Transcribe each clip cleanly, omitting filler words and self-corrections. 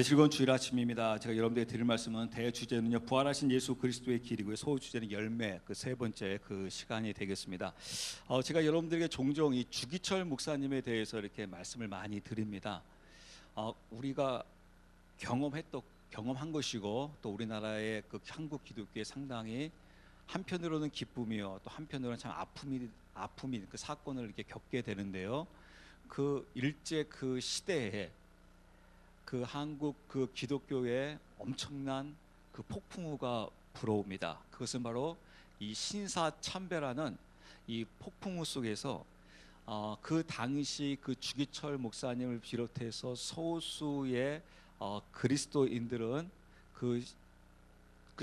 즐거운 주일 아침입니다. 제가 여러분들에게 드릴 말씀은 대주제는요, 부활하신 예수 그리스도의 길이고요, 소주제는 열매, 그 세 번째 그 시간이 되겠습니다. 제가 여러분들에게 종종 이 주기철 목사님에 대해서 이렇게 말씀을 많이 드립니다. 우리가 경험한 것이고, 또 우리나라의 그 한국 기독교에 상당히 한편으로는 기쁨이요, 또 한편으로는 참 아픔이 그 사건을 이렇게 겪게 되는데요. 그 일제 그 시대에 그 한국 그 기독교에 엄청난 그 폭풍우가 불어옵니다. 그것은 바로 이 신사참배라는 이 폭풍우 속에서 그 당시 그 주기철 목사님을 비롯해서 소수의 그리스도인들은 그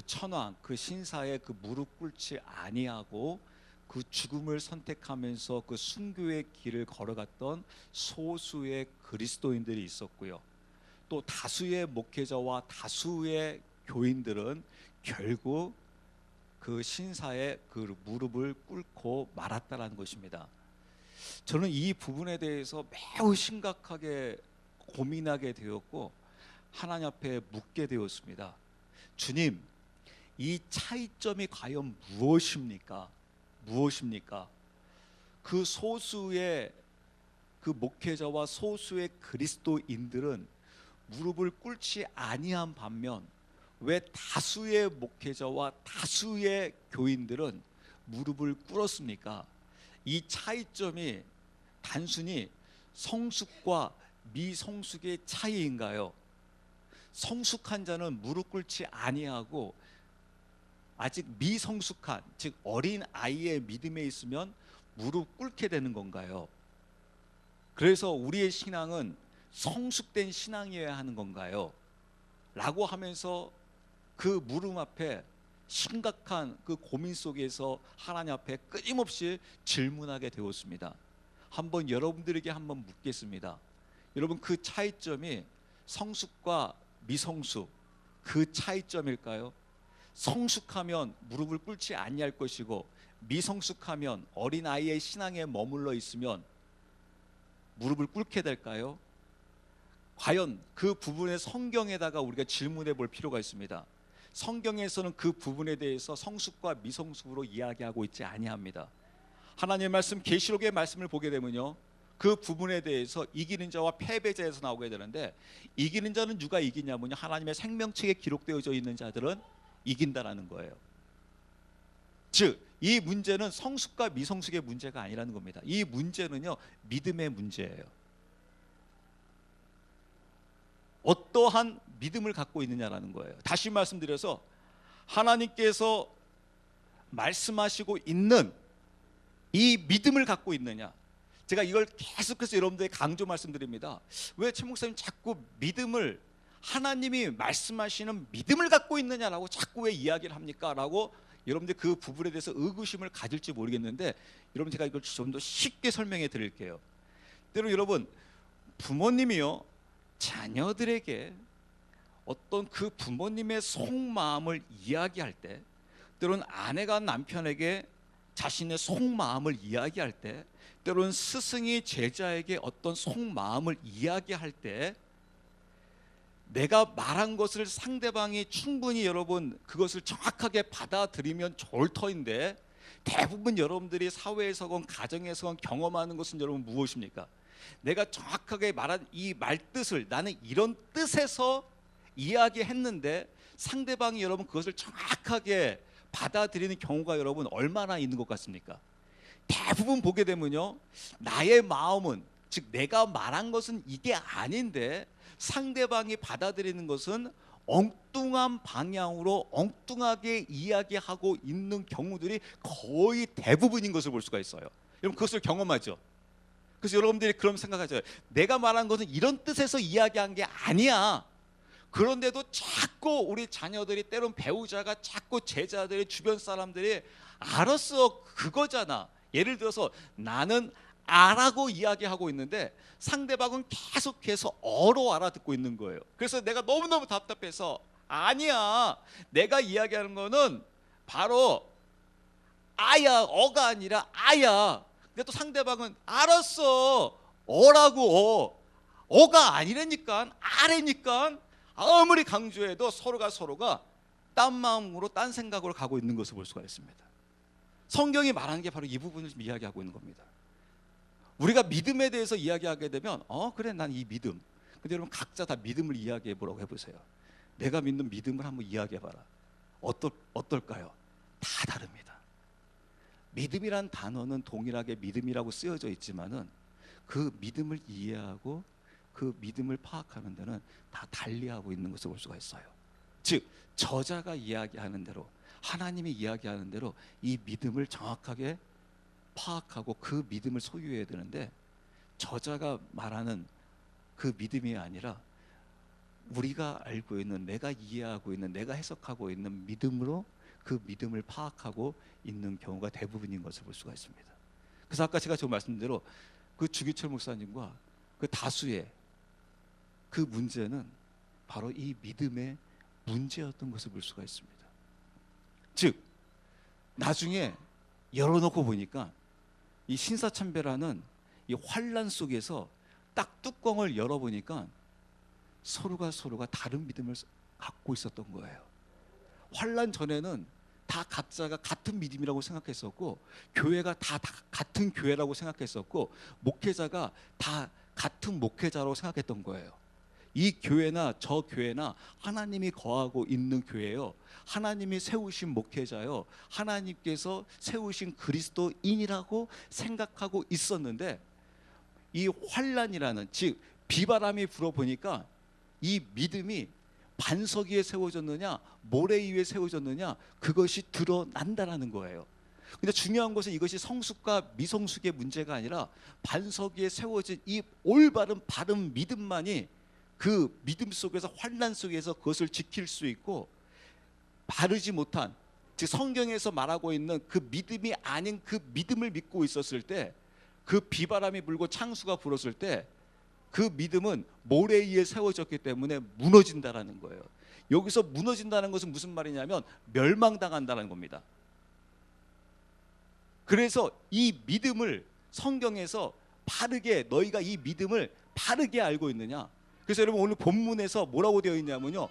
천황 그 신사에 그 무릎 꿇지 아니하고 그 죽음을 선택하면서 그 순교의 길을 걸어갔던 소수의 그리스도인들이 있었고요. 또 다수의 목회자와 다수의 교인들은 결국 그 신사의 그 무릎을 꿇고 말았다라는 것입니다. 저는 이 부분에 대해서 매우 심각하게 고민하게 되었고 하나님 앞에 묻게 되었습니다. 주님, 이 차이점이 과연 무엇입니까? 그 소수의 그 목회자와 소수의 그리스도인들은 무릎을 꿇지 아니한 반면 왜 다수의 목회자와 다수의 교인들은 무릎을 꿇었습니까? 이 차이점이 단순히 성숙과 미성숙의 차이인가요? 성숙한 자는 무릎 꿇지 아니하고 아직 미성숙한, 즉 어린 아이의 믿음에 있으면 무릎 꿇게 되는 건가요? 그래서 우리의 신앙은 성숙된 신앙이어야 하는 건가요? 라고 하면서 그 물음 앞에 심각한 그 고민 속에서 하나님 앞에 끊임없이 질문하게 되었습니다. 한번 여러분들에게 한번 묻겠습니다. 여러분, 그 차이점이 성숙과 미성숙 그 차이점일까요? 성숙하면 무릎을 꿇지 아니할 것이고 미성숙하면 어린아이의 신앙에 머물러 있으면 무릎을 꿇게 될까요? 과연 그 부분의 성경에다가 우리가 질문해 볼 필요가 있습니다. 성경에서는 그 부분에 대해서 성숙과 미성숙으로 이야기하고 있지 아니합니다. 하나님의 말씀 계시록의 말씀을 보게 되면요, 그 부분에 대해서 이기는 자와 패배자에서 나오게 되는데, 이기는 자는 누가 이기냐면요, 하나님의 생명책에 기록되어져 있는 자들은 이긴다라는 거예요. 즉 이 문제는 성숙과 미성숙의 문제가 아니라는 겁니다. 이 문제는요, 믿음의 문제예요. 어떠한 믿음을 갖고 있느냐라는 거예요. 다시 말씀드려서 하나님께서 말씀하시고 있는 이 믿음을 갖고 있느냐, 제가 이걸 계속해서 여러분들에게 강조 말씀드립니다. 왜 최 목사님 자꾸 믿음을, 하나님이 말씀하시는 믿음을 갖고 있느냐라고 자꾸 왜 이야기를 합니까? 라고 여러분들 그 부분에 대해서 의구심을 가질지 모르겠는데, 여러분 제가 이걸 좀 더 쉽게 설명해 드릴게요. 때로 여러분, 부모님이요 자녀들에게 어떤 그 부모님의 속마음을 이야기할 때, 때로는 아내가 남편에게 자신의 속마음을 이야기할 때, 때로는 스승이 제자에게 어떤 속마음을 이야기할 때, 내가 말한 것을 상대방이 충분히 여러분 그것을 정확하게 받아들이면 좋을 터인데, 대부분 여러분들이 사회에서건 가정에서건 경험하는 것은 여러분 무엇입니까? 내가 정확하게 말한 이 말뜻을 나는 이런 뜻에서 이야기했는데 상대방이 여러분 그것을 정확하게 받아들이는 경우가 여러분 얼마나 있는 것 같습니까? 대부분 보게 되면요, 나의 마음은, 즉 내가 말한 것은 이게 아닌데 상대방이 받아들이는 것은 엉뚱한 방향으로 엉뚱하게 이야기하고 있는 경우들이 거의 대부분인 것을 볼 수가 있어요. 여러분 그것을 경험하죠. 그래서 여러분들이 그런 생각하죠. 내가 말한 것은 이런 뜻에서 이야기한 게 아니야. 그런데도 자꾸 우리 자녀들이, 때론 배우자가 자꾸 제자들이, 주변 사람들이 알았어 그거잖아. 예를 들어서 나는 아라고 이야기하고 있는데 상대방은 계속해서 어로 알아듣고 있는 거예요. 그래서 내가 너무너무 답답해서, 아니야, 내가 이야기하는 거는 바로 아야, 어가 아니라 아야. 근데 또 상대방은 알았어 어라고, 어가 아니라니까, 아래니까, 아무리 강조해도 서로가 딴 마음으로 딴 생각으로 가고 있는 것을 볼 수가 있습니다. 성경이 말하는 게 바로 이 부분을 지금 이야기하고 있는 겁니다. 우리가 믿음에 대해서 이야기하게 되면 그래 난 이 믿음. 근데 여러분 각자 다 믿음을 이야기해 보라고 해보세요. 내가 믿는 믿음을 한번 이야기해 봐라. 어떨까요? 다 다릅니다. 믿음이란 단어는 동일하게 믿음이라고 쓰여져 있지만은 그 믿음을 이해하고 그 믿음을 파악하는 데는 다 달리하고 있는 것을 볼 수가 있어요. 즉 저자가 이야기하는 대로, 하나님이 이야기하는 대로 이 믿음을 정확하게 파악하고 그 믿음을 소유해야 되는데, 저자가 말하는 그 믿음이 아니라 우리가 알고 있는, 내가 이해하고 있는, 내가 해석하고 있는 믿음으로 그 믿음을 파악하고 있는 경우가 대부분인 것을 볼 수가 있습니다. 그래서 아까 제가 말씀드린 대로 그 주기철 목사님과 그 다수의 그 문제는 바로 이 믿음의 문제였던 것을 볼 수가 있습니다. 즉 나중에 열어놓고 보니까 이 신사참배라는 이 환란 속에서 딱 뚜껑을 열어보니까 서로가 다른 믿음을 갖고 있었던 거예요. 환란 전에는 다 각자가 같은 믿음이라고 생각했었고, 교회가 다 같은 교회라고 생각했었고, 목회자가 다 같은 목회자라고 생각했던 거예요. 이 교회나 저 교회나 하나님이 거하고 있는 교회요, 하나님이 세우신 목회자요, 하나님께서 세우신 그리스도인이라고 생각하고 있었는데, 이 환란이라는, 즉 비바람이 불어보니까 이 믿음이 반석 위에 세워졌느냐 모래 위에 세워졌느냐 그것이 드러난다라는 거예요. 근데 중요한 것은 이것이 성숙과 미성숙의 문제가 아니라 반석 위에 세워진 이 올바른 바른 믿음만이 그 믿음 속에서, 환난 속에서 그것을 지킬 수 있고, 바르지 못한, 즉 성경에서 말하고 있는 그 믿음이 아닌 그 믿음을 믿고 있었을 때, 그 비바람이 불고 창수가 불었을 때 그 믿음은 모래 위에 세워졌기 때문에 무너진다라는 거예요. 여기서 무너진다는 것은 무슨 말이냐면 멸망당한다는 겁니다. 그래서 이 믿음을 성경에서 바르게, 너희가 이 믿음을 바르게 알고 있느냐. 그래서 여러분 오늘 본문에서 뭐라고 되어 있냐면요,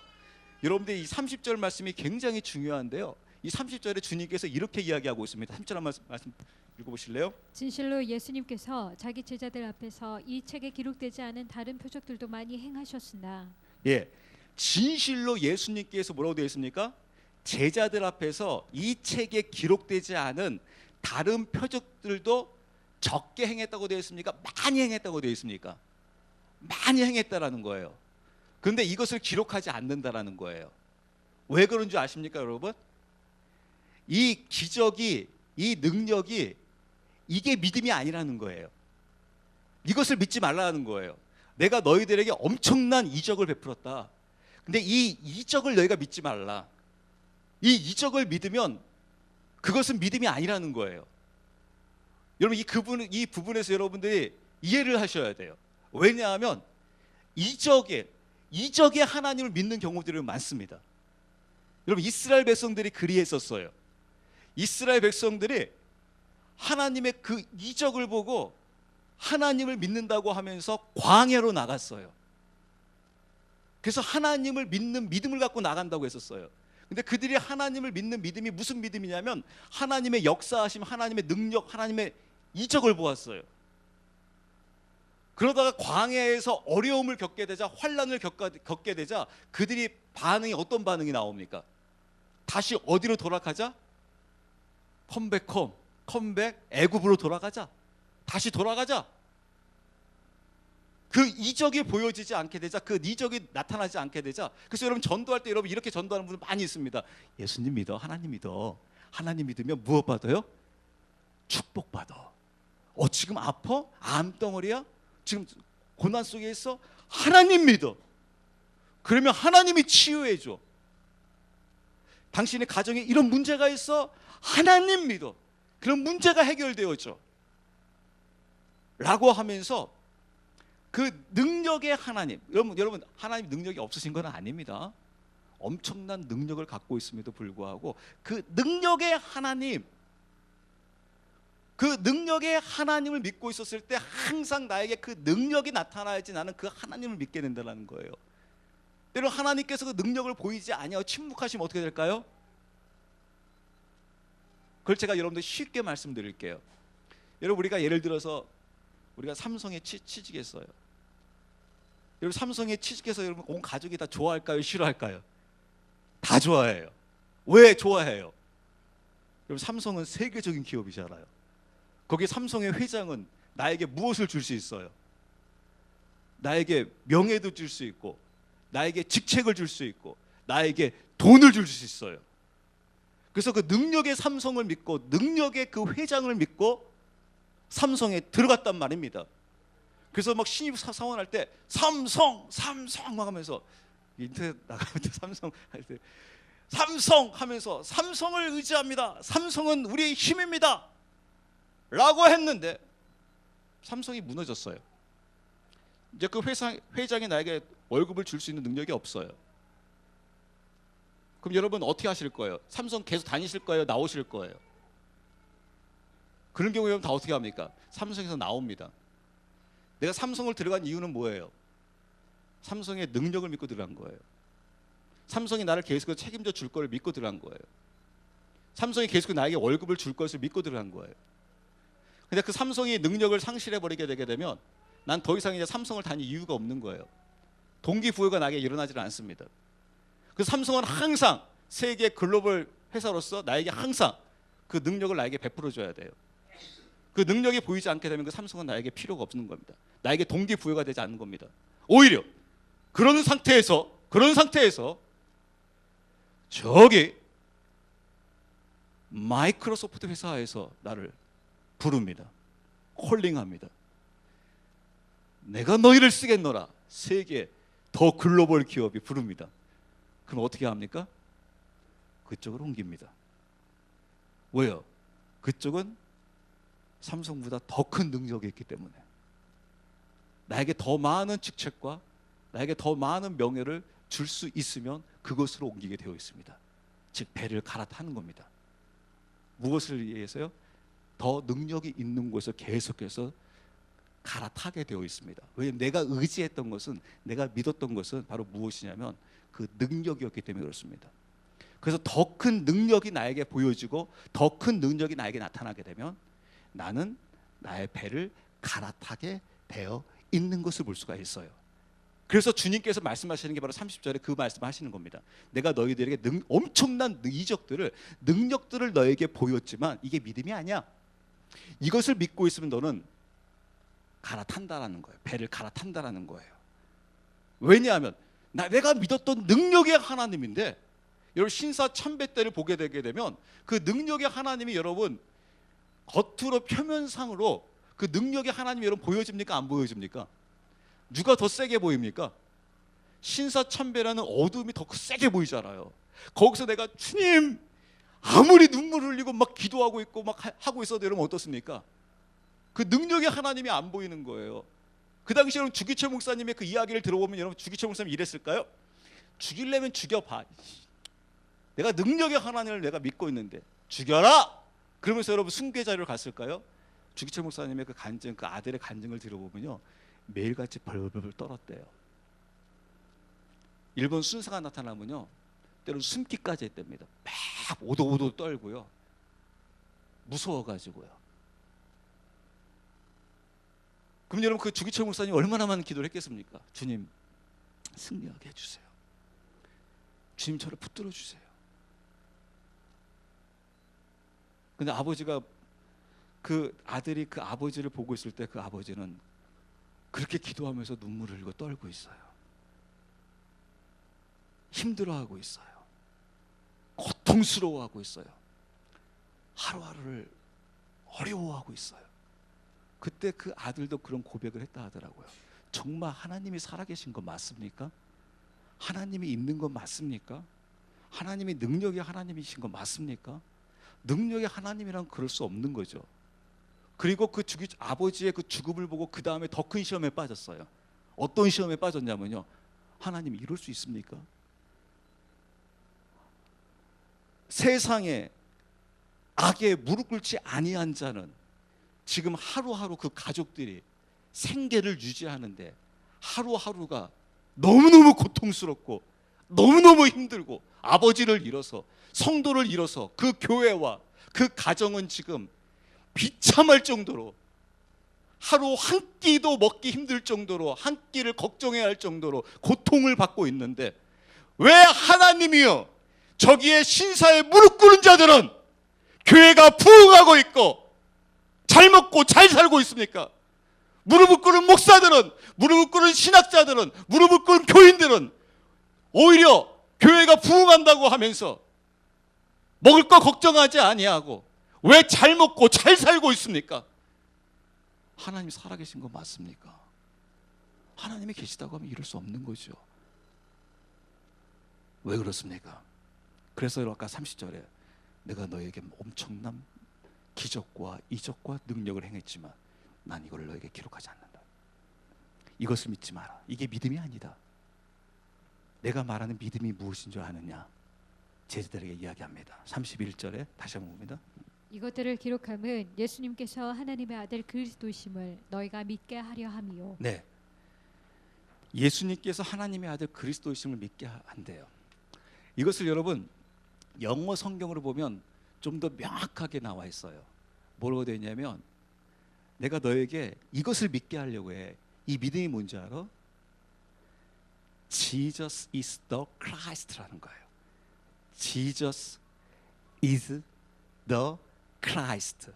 여러분들 이 30절 말씀이 굉장히 중요한데요, 이 30절에 주님께서 이렇게 이야기하고 있습니다. 30절 말씀 읽어보실래요? 진실로 예수님께서 자기 제자들 앞에서 이 책에 기록되지 않은 다른 표적들도 많이 행하셨으나, 예, 진실로 예수님께서 뭐라고 되어 있습니까? 제자들 앞에서 이 책에 기록되지 않은 다른 표적들도 적게 행했다고 되어 있습니까? 많이 행했다고 되어 있습니까? 많이 행했다라는 거예요. 그런데 이것을 기록하지 않는다라는 거예요. 왜 그런 줄 아십니까, 여러분? 이 기적이, 이 능력이, 이게 믿음이 아니라는 거예요. 이것을 믿지 말라는 거예요. 내가 너희들에게 엄청난 이적을 베풀었다. 근데 이 이적을 너희가 믿지 말라. 이 이적을 믿으면 그것은 믿음이 아니라는 거예요. 여러분 이 부분에서 여러분들이 이해를 하셔야 돼요. 왜냐하면 이적에 하나님을 믿는 경우들이 많습니다. 여러분 이스라엘 백성들이 그리했었어요. 이스라엘 백성들이 하나님의 그 이적을 보고 하나님을 믿는다고 하면서 광야로 나갔어요. 그래서 하나님을 믿는 믿음을 갖고 나간다고 했었어요. 근데 그들이 하나님을 믿는 믿음이 무슨 믿음이냐면 하나님의 역사하심, 하나님의 능력, 하나님의 이적을 보았어요. 그러다가 광야에서 어려움을 겪게 되자, 환난을 겪게 되자 그들이 어떤 반응이 나옵니까? 다시 어디로 돌아가자? 컴백, 애굽으로 돌아가자. 다시 돌아가자. 그 이적이 보여지지 않게 되자, 그 이적이 나타나지 않게 되자, 그래서 여러분 전도할 때 여러분 이렇게 전도하는 분들 많이 있습니다. 예수님 믿어, 하나님 믿어. 하나님 믿으면 무엇 받아요? 축복 받아. 지금 아파? 암덩어리야? 지금 고난 속에 있어? 하나님 믿어. 그러면 하나님이 치유해 줘. 당신의 가정에 이런 문제가 있어? 하나님 믿어. 그런 문제가 해결되어져. 라고 하면서 그 능력의 하나님, 여러분 하나님 능력이 없으신 건 아닙니다. 엄청난 능력을 갖고 있음에도 불구하고 그 능력의 하나님, 그 능력의 하나님을 믿고 있었을 때 항상 나에게 그 능력이 나타나야지 나는 그 하나님을 믿게 된다는 거예요. 때로 하나님께서 그 능력을 보이지 아니하고 침묵하시면 어떻게 될까요? 그걸 제가 여러분들 쉽게 말씀드릴게요. 여러분, 우리가 예를 들어서 우리가 삼성에 취직했어요. 여러분, 삼성에 취직해서 여러분 온 가족이 다 좋아할까요? 싫어할까요? 다 좋아해요. 왜 좋아해요? 여러분, 삼성은 세계적인 기업이잖아요. 거기 삼성의 회장은 나에게 무엇을 줄 수 있어요? 나에게 명예도 줄 수 있고, 나에게 직책을 줄 수 있고, 나에게 돈을 줄 수 있어요. 그래서 그 능력의 삼성을 믿고, 능력의 그 회장을 믿고 삼성에 들어갔단 말입니다. 그래서 막 신입 사원할 때 삼성 막 하면서, 인터넷 나가면 삼성 할 때 삼성 하면서 삼성을 의지합니다. 삼성은 우리의 힘입니다. 라고 했는데 삼성이 무너졌어요. 이제 그 회장이 나에게 월급을 줄 수 있는 능력이 없어요. 그럼 여러분 어떻게 하실 거예요? 삼성 계속 다니실 거예요? 나오실 거예요? 그런 경우에 여러분 다 어떻게 합니까? 삼성에서 나옵니다. 내가 삼성을 들어간 이유는 뭐예요? 삼성의 능력을 믿고 들어간 거예요. 삼성이 나를 계속 책임져 줄 거를 믿고 들어간 거예요. 삼성이 계속 나에게 월급을 줄 것을 믿고 들어간 거예요. 근데 그 삼성이 능력을 상실해버리게 되게 되면 난 더 이상 이제 삼성을 다닐 이유가 없는 거예요. 동기부여가 나에게 일어나질 않습니다. 그래서 삼성은 항상 세계 글로벌 회사로서 나에게 항상 그 능력을 나에게 베풀어줘야 돼요. 그 능력이 보이지 않게 되면 그 삼성은 나에게 필요가 없는 겁니다. 나에게 동기부여가 되지 않는 겁니다. 오히려 그런 상태에서 저기 마이크로소프트 회사에서 나를 부릅니다. 콜링합니다. 내가 너희를 쓰겠노라. 세계 더 글로벌 기업이 부릅니다. 그럼 어떻게 합니까? 그쪽으로 옮깁니다. 왜요? 그쪽은 삼성보다 더 큰 능력이 있기 때문에, 나에게 더 많은 직책과 나에게 더 많은 명예를 줄 수 있으면 그것으로 옮기게 되어 있습니다. 즉 배를 갈아타는 겁니다. 무엇을 위해서요? 더 능력이 있는 곳을 계속해서 갈아타게 되어 있습니다. 왜냐하면 내가 의지했던 것은, 내가 믿었던 것은 바로 무엇이냐면 그 능력이었기 때문에 그렇습니다. 그래서 더 큰 능력이 나에게 보여지고 더 큰 능력이 나에게 나타나게 되면 나는 나의 배를 갈아타게 되어 있는 것을 볼 수가 있어요. 그래서 주님께서 말씀하시는 게 바로 30절에 그 말씀하시는 겁니다. 내가 너희들에게 엄청난 이적들을, 능력들을 너에게 보였지만 이게 믿음이 아니야. 이것을 믿고 있으면 너는 갈아탄다라는 거예요. 배를 갈아탄다라는 거예요. 왜냐하면 내가 믿었던 능력의 하나님인데, 여러분 신사 천배때를 보게 되게 되면 그 능력의 하나님이 여러분 겉으로 표면상으로 그 능력의 하나님이 여러분 보여집니까? 안 보여집니까? 누가 더 세게 보입니까? 신사참배라는 어둠이 더 세게 보이잖아요. 거기서 내가 주님 아무리 눈물 흘리고 막 기도하고 있고 막 하고 있어도 여러분 어떻습니까? 그 능력의 하나님이 안 보이는 거예요. 그 당시 여러분 주기철 목사님의 그 이야기를 들어보면 여러분 주기철 목사님이 이랬을까요? 죽이려면 죽여봐. 내가 능력의 하나님을 내가 믿고 있는데 죽여라! 그러면서 여러분 숭배 자리로 갔을까요? 주기철 목사님의 그 간증, 그 아들의 간증을 들어보면요, 매일같이 벌벌 떨었대요. 일본 순사가 나타나면요, 때로는 숨기까지 했답니다. 막 오도오도 떨고요, 무서워가지고요. 그럼 여러분 그 주기철 목사님 얼마나 많은 기도를 했겠습니까? 주님 승리하게 해주세요. 주님 저를 붙들어 주세요. 근데 아버지가, 그 아들이 그 아버지를 보고 있을 때 그 아버지는 그렇게 기도하면서 눈물을 흘리고 떨고 있어요. 힘들어하고 있어요. 고통스러워하고 있어요. 하루하루를 어려워하고 있어요. 그때 그 아들도 그런 고백을 했다 하더라고요. 정말 하나님이 살아계신 거 맞습니까? 하나님이 있는 거 맞습니까? 하나님이 능력의 하나님이신 거 맞습니까? 능력의 하나님이란 그럴 수 없는 거죠. 그리고 그 아버지의 그 죽음을 보고 그 다음에 더 큰 시험에 빠졌어요. 어떤 시험에 빠졌냐면요, 하나님이 이럴 수 있습니까? 세상에 악에 무릎 꿇지 아니한 자는 지금 하루하루 그 가족들이 생계를 유지하는데 하루하루가 너무너무 고통스럽고 너무너무 힘들고 아버지를 잃어서 성도를 잃어서 그 교회와 그 가정은 지금 비참할 정도로 하루 한 끼도 먹기 힘들 정도로 한 끼를 걱정해야 할 정도로 고통을 받고 있는데 왜 하나님이요 저기에 신사에 무릎 꿇은 자들은 교회가 부흥하고 있고 잘 먹고 잘 살고 있습니까? 무릎을 꿇은 목사들은, 무릎을 꿇은 신학자들은, 무릎을 꿇은 교인들은 오히려 교회가 부흥한다고 하면서 먹을 거 걱정하지 아니하고 왜 잘 먹고 잘 살고 있습니까? 하나님 살아계신 거 맞습니까? 하나님이 계시다고 하면 이럴 수 없는 거죠. 왜 그렇습니까? 그래서 아까 30절에 내가 너에게 엄청난 기적과 이적과 능력을 행했지만 난 이걸 너에게 기록하지 않는다. 이것을 믿지 마라. 이게 믿음이 아니다. 내가 말하는 믿음이 무엇인 줄 아느냐? 제자들에게 이야기합니다. 31절에 다시 한번 봅니다. 이것들을 기록함은 예수님께서 하나님의 아들 그리스도이심을 너희가 믿게 하려 함이요. 네, 예수님께서 하나님의 아들 그리스도이심을 믿게 한대요. 이것을 여러분 영어 성경으로 보면 좀 더 명확하게 나와 있어요. 뭐라고 되어 있냐면 내가 너에게 이것을 믿게 하려고 해. 이 믿음이 뭔지 알아? Jesus is the Christ라는 거예요. Jesus is the Christ.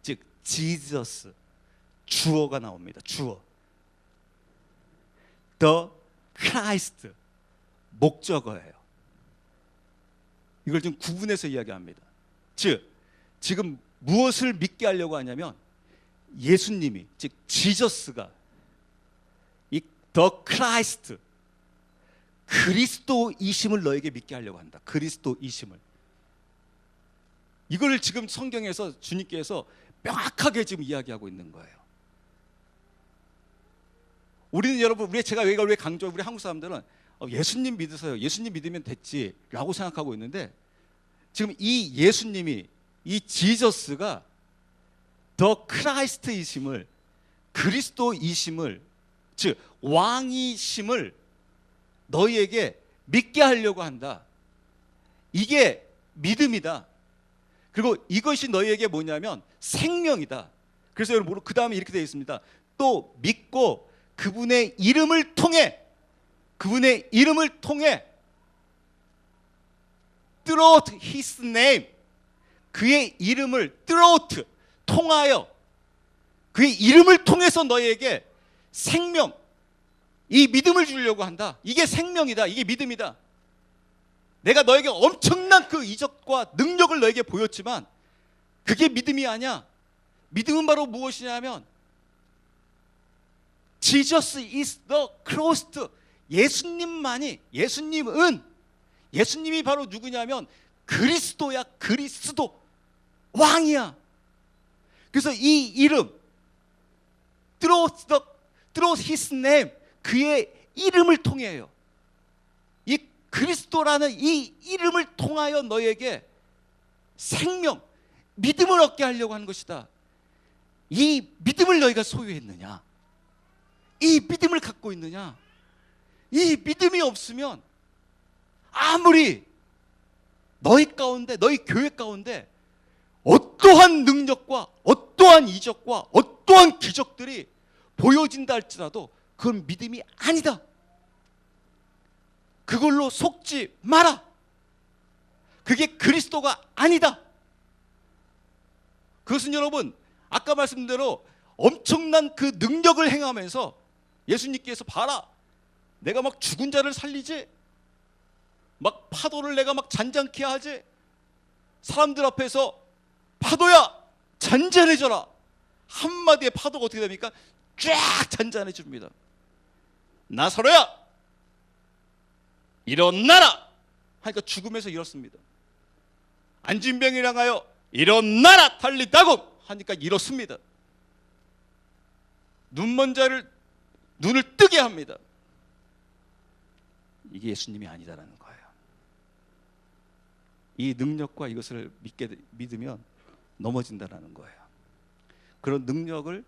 즉 Jesus 주어가 나옵니다. 주어. The Christ 목적어예요. 이걸 좀 구분해서 이야기합니다. 즉 지금 무엇을 믿게 하려고 하냐면 예수님이 즉 지저스가 이 The Christ 그리스도이심을 너에게 믿게 하려고 한다. 그리스도이심을. 이걸 지금 성경에서 주님께서 명확하게 지금 이야기하고 있는 거예요. 우리는 여러분 제가 이걸 왜 강조? 우리 한국 사람들은 예수님 믿으세요. 예수님 믿으면 됐지라고 생각하고 있는데 지금 이 예수님이 이 지저스가 더 크라이스트이심을 그리스도이심을 즉 왕이심을 너희에게 믿게 하려고 한다. 이게 믿음이다. 그리고 이것이 너희에게 뭐냐면 생명이다. 그래서 여러분 그 다음에 이렇게 되어 있습니다. 또 믿고 그분의 이름을 통해 through his name 그의 이름을 through 통하여 그의 이름을 통해서 너희에게 생명 이 믿음을 주려고 한다. 이게 생명이다. 이게 믿음이다. 내가 너에게 엄청난 그 이적과 능력을 너에게 보였지만 그게 믿음이 아니야. 믿음은 바로 무엇이냐면 Jesus is the Christ. 예수님이 바로 누구냐면 그리스도야. 그리스도 왕이야. 그래서 이 이름 through his name 그의 이름을 통해요. 이 그리스도라는 이 이름을 통하여 너에게 생명, 믿음을 얻게 하려고 하는 것이다. 이 믿음을 너희가 소유했느냐? 이 믿음을 갖고 있느냐? 이 믿음이 없으면 아무리 너희 가운데, 너희 교회 가운데 어떠한 능력과 어떠한 이적과 어떠한 기적들이 보여진다 할지라도 그건 믿음이 아니다. 그걸로 속지 마라. 그게 그리스도가 아니다. 그것은 여러분 아까 말씀드린 대로 엄청난 그 능력을 행하면서 예수님께서 봐라 내가 막 죽은 자를 살리지 막 파도를 내가 막 잔잔케 하지 사람들 앞에서 파도야 잔잔해져라 한마디에 파도가 어떻게 됩니까? 쫙 잔잔해집니다. 나사로야 일어나라 하니까 죽음에서 일었습니다. 안진병이랑 하여 일어나라 달리다고 하니까 일었습니다. 눈먼 자를 눈을 뜨게 합니다. 이게 예수님이 아니다라는 거예요. 이 능력과 이것을 믿으면 넘어진다라는 거예요. 그런 능력을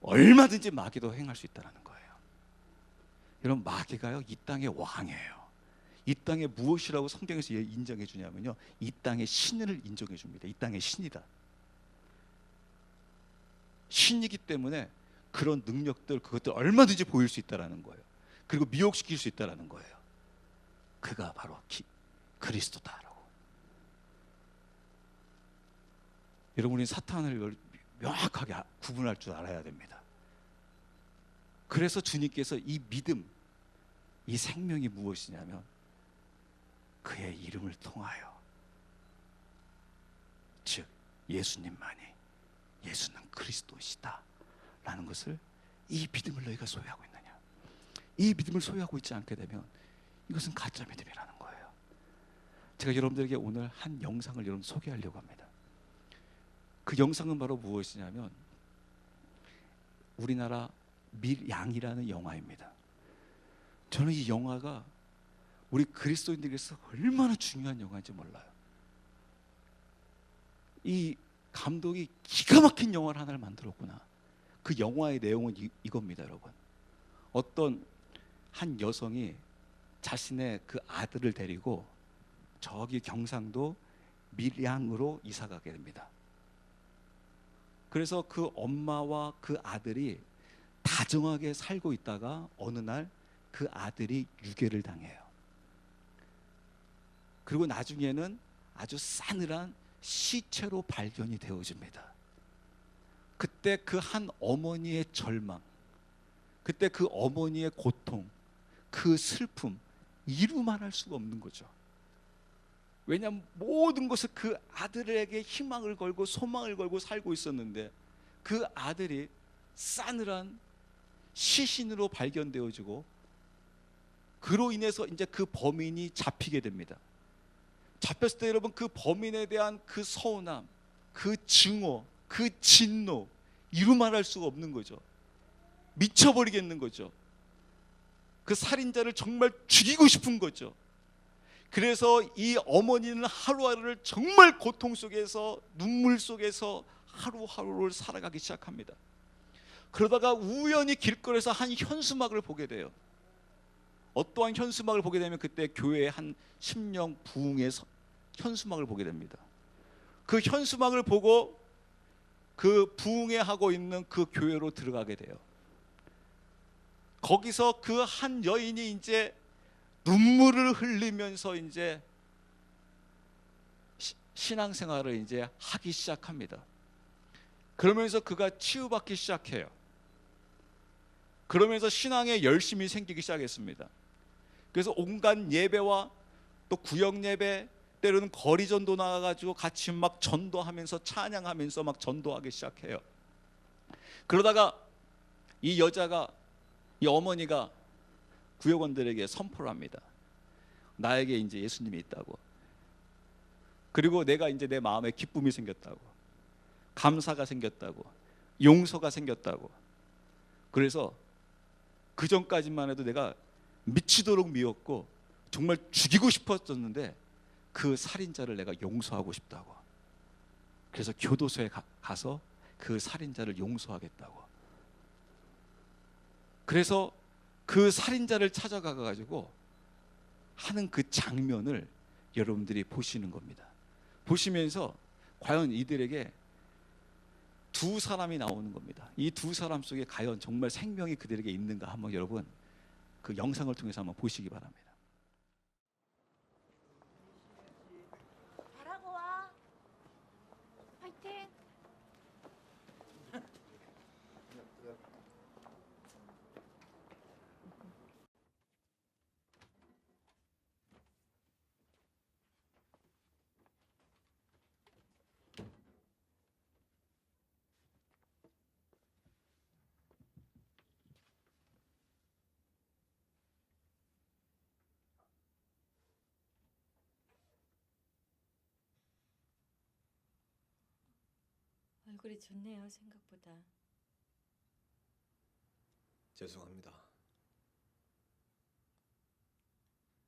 얼마든지 마귀도 행할 수 있다는 거예요. 여러분 마귀가요 이 땅의 왕이에요. 이 땅에 무엇이라고 성경에서 인정해 주냐면요, 이 땅의 신을 인정해 줍니다. 이 땅의 신이다. 신이기 때문에 그런 능력들, 그것들 얼마든지 보일 수 있다라는 거예요. 그리고 미혹시킬 수 있다라는 거예요. 그가 바로 그리스도다라고. 여러분이 사탄을 명확하게 구분할 줄 알아야 됩니다. 그래서 주님께서 이 믿음, 이 생명이 무엇이냐면 그의 이름을 통하여, 즉 예수님만이, 예수는 그리스도시다 라는 것을, 이 믿음을 너희가 소유하고 있느냐, 이 믿음을 소유하고 있지 않게 되면 이것은 가짜 믿음이라는 거예요. 제가 여러분들에게 오늘 한 영상을 여러분 소개하려고 합니다. 그 영상은 바로 무엇이냐면 우리나라 밀양이라는 영화입니다. 저는 이 영화가 우리 그리스도인들에게서 얼마나 중요한 영화인지 몰라요. 이 감독이 기가 막힌 영화를 하나를 만들었구나. 그 영화의 내용은 이겁니다, 여러분. 어떤 한 여성이 자신의 그 아들을 데리고 저기 경상도 밀양으로 이사 가게 됩니다. 그래서 그 엄마와 그 아들이 다정하게 살고 있다가 어느 날 그 아들이 유괴를 당해요. 그리고 나중에는 아주 싸늘한 시체로 발견이 되어집니다. 그때 그 한 어머니의 절망, 그때 그 어머니의 고통, 그 슬픔, 이루 말할 수가 없는 거죠. 왜냐하면 모든 것을 그 아들에게 희망을 걸고 소망을 걸고 살고 있었는데 그 아들이 싸늘한 시신으로 발견되어지고, 그로 인해서 이제 그 범인이 잡히게 됩니다. 잡혔을 때 여러분, 그 범인에 대한 그 서운함, 그 증오, 그 진노, 이루 말할 수가 없는 거죠. 미쳐버리겠는 거죠. 그 살인자를 정말 죽이고 싶은 거죠. 그래서 이 어머니는 하루하루를 정말 고통 속에서, 눈물 속에서 하루하루를 살아가기 시작합니다. 그러다가 우연히 길거리에서 한 현수막을 보게 돼요. 어떠한 현수막을 보게 되면 그때 교회의 한 심령 부흥의 현수막을 보게 됩니다. 그 현수막을 보고 그 부흥회 하고 있는 그 교회로 들어가게 돼요. 거기서 그 한 여인이 이제 눈물을 흘리면서 이제 신앙생활을 이제 하기 시작합니다. 그러면서 그가 치유받기 시작해요. 그러면서 신앙에 열심이 생기기 시작했습니다. 그래서 온갖 예배와 또 구역 예배, 때로는 거리 전도 나가가지고 같이 막 전도하면서 찬양하면서 막 전도하기 시작해요. 그러다가 이 여자가, 이 어머니가 구역원들에게 선포를 합니다. 나에게 이제 예수님이 있다고, 그리고 내가 이제 내 마음에 기쁨이 생겼다고, 감사가 생겼다고, 용서가 생겼다고. 그래서 그 전까지만 해도 내가 미치도록 미웠고 정말 죽이고 싶었었는데 그 살인자를 내가 용서하고 싶다고. 그래서 교도소에 가서 그 살인자를 용서하겠다고. 그래서 그 살인자를 찾아가 가지고 하는 그 장면을 여러분들이 보시는 겁니다. 보시면서 과연 이들에게 두 사람이 나오는 겁니다. 이 두 사람 속에 과연 정말 생명이 그들에게 있는가 한번 여러분 그 영상을 통해서 한번 보시기 바랍니다. 잘하고 와. 파이팅. 얼굴이 좋네요, 생각보다. 죄송합니다.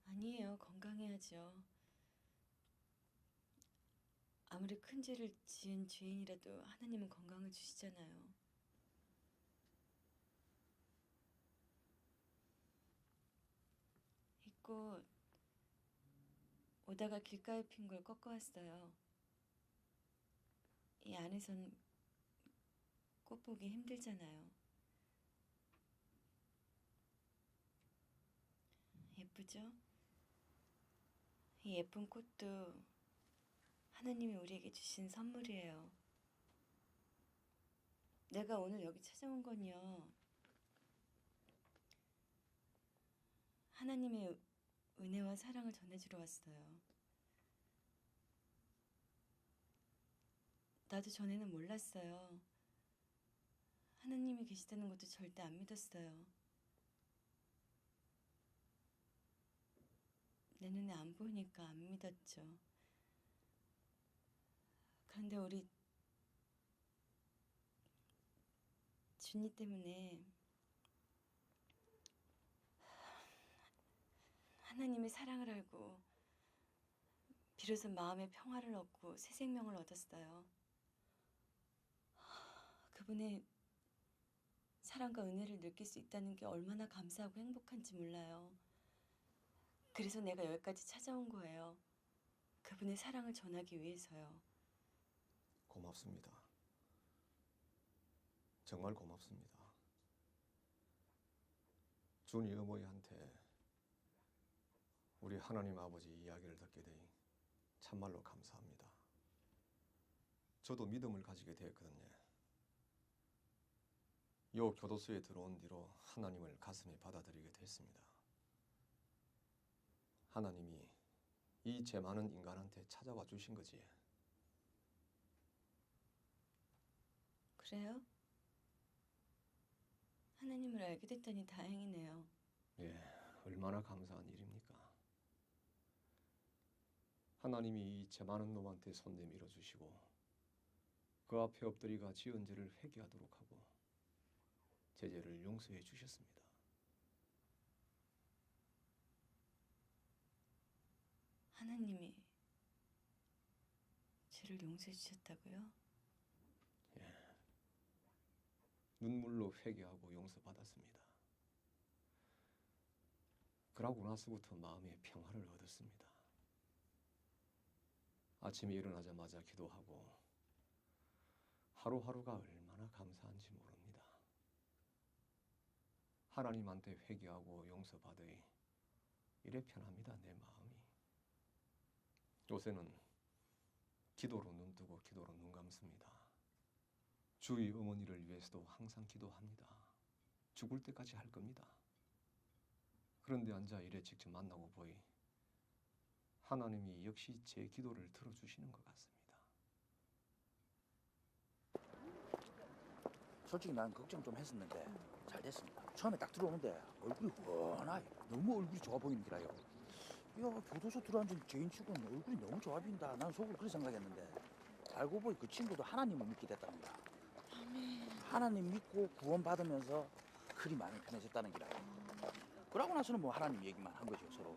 아니에요, 건강해야죠. 아무리 큰 죄를 지은 죄인이라도 하나님은 건강을 주시잖아요. 꽃 오다가 길가에 핀 걸 꺾어왔어요. 이 안에선 꽃 보기 힘들잖아요. 예쁘죠? 이 예쁜 꽃도 하나님이 우리에게 주신 선물이에요. 내가 오늘 여기 찾아온 건요, 하나님의 은혜와 사랑을 전해주러 왔어요. 나도 전에는 몰랐어요. 하나님이 계시다는 것도 절대 안 믿었어요. 내 눈에 안 보이니까 안 믿었죠. 그런데 우리 준이 때문에 하나님의 사랑을 알고 비로소 마음의 평화를 얻고 새 생명을 얻었어요. 그분의 사랑과 은혜를 느낄 수 있다는 게 얼마나 감사하고 행복한지 몰라요. 그래서 내가 여기까지 찾아온 거예요. 그분의 사랑을 전하기 위해서요. 고맙습니다. 정말 고맙습니다. 준이 어머니한테 우리 하나님 아버지 이야기를 듣게 되니 참말로 감사합니다. 저도 믿음을 가지게 되었거든요. 요 교도소에 들어온 뒤로 하나님을 가슴에 받아들이게 됐습니다. 하나님이 이 죄 많은 인간한테 찾아와 주신 거지. 그래요? 하나님을 알게 됐다니 다행이네요. 예, 얼마나 감사한 일입니까? 하나님이 이 죄 많은 놈한테 손 내밀어 주시고 그 앞에 엎드리가 지은 죄를 회개하도록 하고 제 죄를 용서해 주셨습니다. 하나님이 죄를 용서해 주셨다고요? 눈물로 회개하고 용서받았습니다. 그러고 나서부터 마음의 평화를 얻었습니다. 아침에 일어나자마자 기도하고 하루하루가 얼마나 감사한지 모릅니다. 하나님한테 회개하고 용서받으니 이래 편합니다, 내 마음이. 요새는 기도로 눈 뜨고 기도로 눈 감습니다. 주의 어머니를 위해서도 항상 기도합니다. 죽을 때까지 할 겁니다. 그런데 앉아 이래 직접 만나고 보니 하나님이 역시 제 기도를 들어주시는 것 같습니다. 솔직히 난 걱정 좀 했었는데 잘 됐습니다. 처음에 딱 들어오는데 얼굴이 훤하게 너무 얼굴이 좋아 보이는 기라요. 야, 교도소 들어앉은 죄인 치고는 얼굴이 너무 좋아 보인다. 난 속으로 그렇게 생각했는데 알고 보니 그 친구도 하나님을 믿게 됐답니다. 하나님 믿고 구원받으면서 그리 마음이 편해졌다는 기라요. 그러고 나서는 뭐 하나님 얘기만 한 거죠, 서로.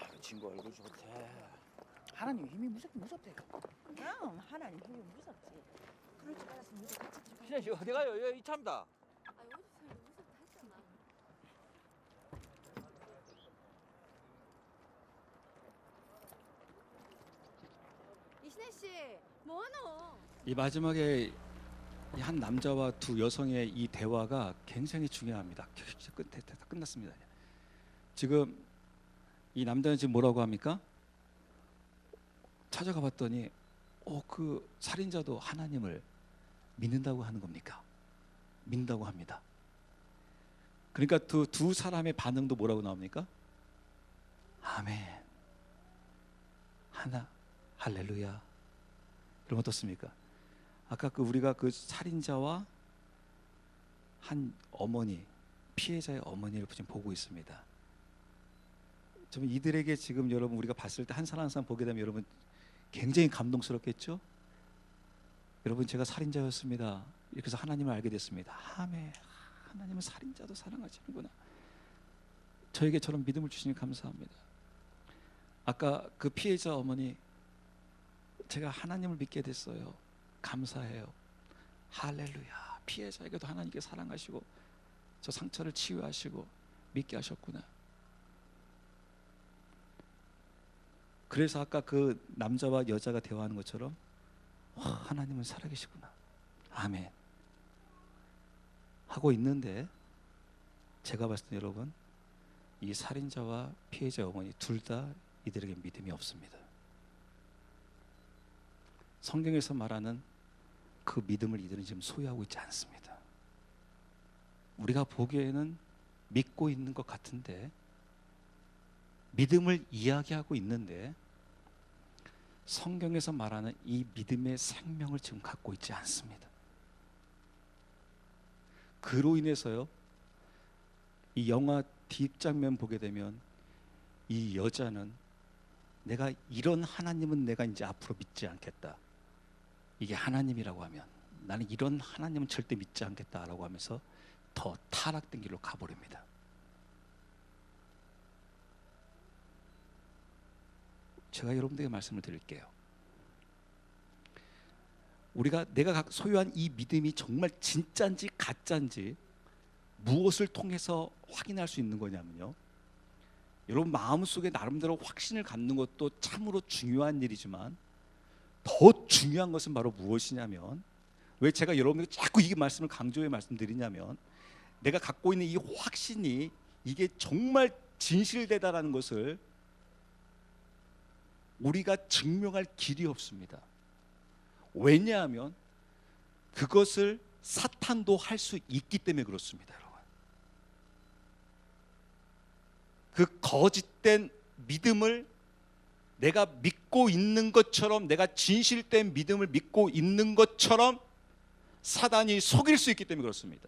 그 친구 얼굴 좋대. 하나님 힘이 무섭긴 무섭대요. 그럼 하나님 힘이 무섭지. 그럴 줄 알았으면 우리 같이 들어가. 신혜 씨 어디 가요? 여기 이 차입니다. 아 어디서 무섭다 했잖아. 이신혜 씨, 뭐하노? 이 마지막에 이 한 남자와 두 여성의 이 대화가 굉장히 중요합니다. 다 끝났습니다. 지금 이 남자는 지금 뭐라고 합니까? 찾아가 봤더니 그 살인자도 하나님을 믿는다고 하는 겁니까? 믿는다고 합니다. 그러니까 두 사람의 반응도 뭐라고 나옵니까? 아멘. 할렐루야. 그럼 어떻습니까? 아까 우리가 그 살인자와 한 어머니, 피해자의 어머니를 지금 보고 있습니다. 좀 이들에게 지금 여러분 우리가 봤을 때 한 사람 한 사람 보게 되면 여러분 굉장히 감동스럽겠죠? 여러분 제가 살인자였습니다. 이렇게 해서 하나님을 알게 됐습니다. 아멘. 하나님은 살인자도 사랑하시는구나. 저에게 저런 믿음을 주시니 감사합니다. 아까 그 피해자 어머니, 제가 하나님을 믿게 됐어요. 감사해요. 할렐루야. 피해자에게도 하나님께 사랑하시고 저 상처를 치유하시고 믿게 하셨구나. 그래서 아까 그 남자와 여자가 대화하는 것처럼 하나님은 살아계시구나, 아멘 하고 있는데, 제가 봤을 때 여러분, 이 살인자와 피해자 어머니 둘 다 이들에게 믿음이 없습니다. 성경에서 말하는 그 믿음을 이들은 지금 소유하고 있지 않습니다. 우리가 보기에는 믿고 있는 것 같은데, 믿음을 이야기하고 있는데, 성경에서 말하는 이 믿음의 생명을 지금 갖고 있지 않습니다. 그로 인해서요, 이 영화 뒷장면 보게 되면 이 여자는 내가 이런 하나님은 내가 이제 앞으로 믿지 않겠다, 이게 하나님이라고 하면 나는 이런 하나님은 절대 믿지 않겠다라고 하면서 더 타락된 길로 가버립니다. 제가 여러분들에게 말씀을 드릴게요. 내가 소유한 이 믿음이 정말 진짜인지 가짜인지 무엇을 통해서 확인할 수 있는 거냐면요, 여러분 마음속에 나름대로 확신을 갖는 것도 참으로 중요한 일이지만, 더 중요한 것은 바로 무엇이냐면, 왜 제가 여러분에게 자꾸 이 말씀을 강조해 말씀드리냐면, 내가 갖고 있는 이 확신이 이게 정말 진실되다라는 것을 우리가 증명할 길이 없습니다. 왜냐하면 그것을 사탄도 할 수 있기 때문에 그렇습니다. 여러분, 그 거짓된 믿음을 내가 믿고 있는 것처럼, 내가 진실된 믿음을 믿고 있는 것처럼 사단이 속일 수 있기 때문에 그렇습니다.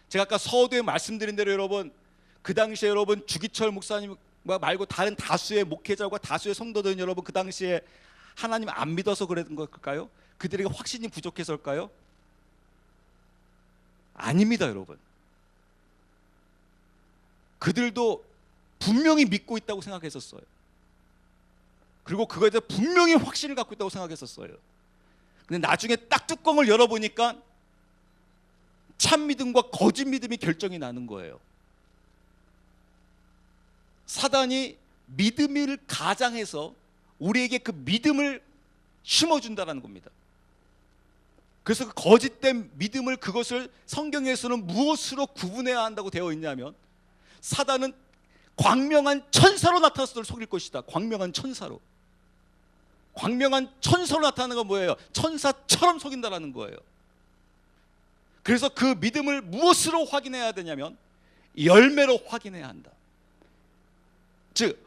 제가 아까 서두에 말씀드린 대로 여러분, 그 당시에 여러분 주기철 목사님 말고 다른 다수의 목회자와 다수의 성도들은 여러분 그 당시에 하나님 안 믿어서 그랬던 걸까요? 그들에게 확신이 부족해서일까요? 아닙니다, 여러분. 그들도 분명히 믿고 있다고 생각했었어요. 그리고 그거에 대해 분명히 확신을 갖고 있다고 생각했었어요. 근데 나중에 딱 뚜껑을 열어보니까 참 믿음과 거짓 믿음이 결정이 나는 거예요. 사단이 믿음을 가장해서 우리에게 그 믿음을 심어준다는 겁니다. 그래서 그 거짓된 믿음을, 그것을 성경에서는 무엇으로 구분해야 한다고 되어 있냐면, 사단은 광명한 천사로 나타나서 너를 속일 것이다. 광명한 천사로. 광명한 천사로 나타나는 건 뭐예요? 천사처럼 속인다라는 거예요. 그래서 그 믿음을 무엇으로 확인해야 되냐면 열매로 확인해야 한다. 즉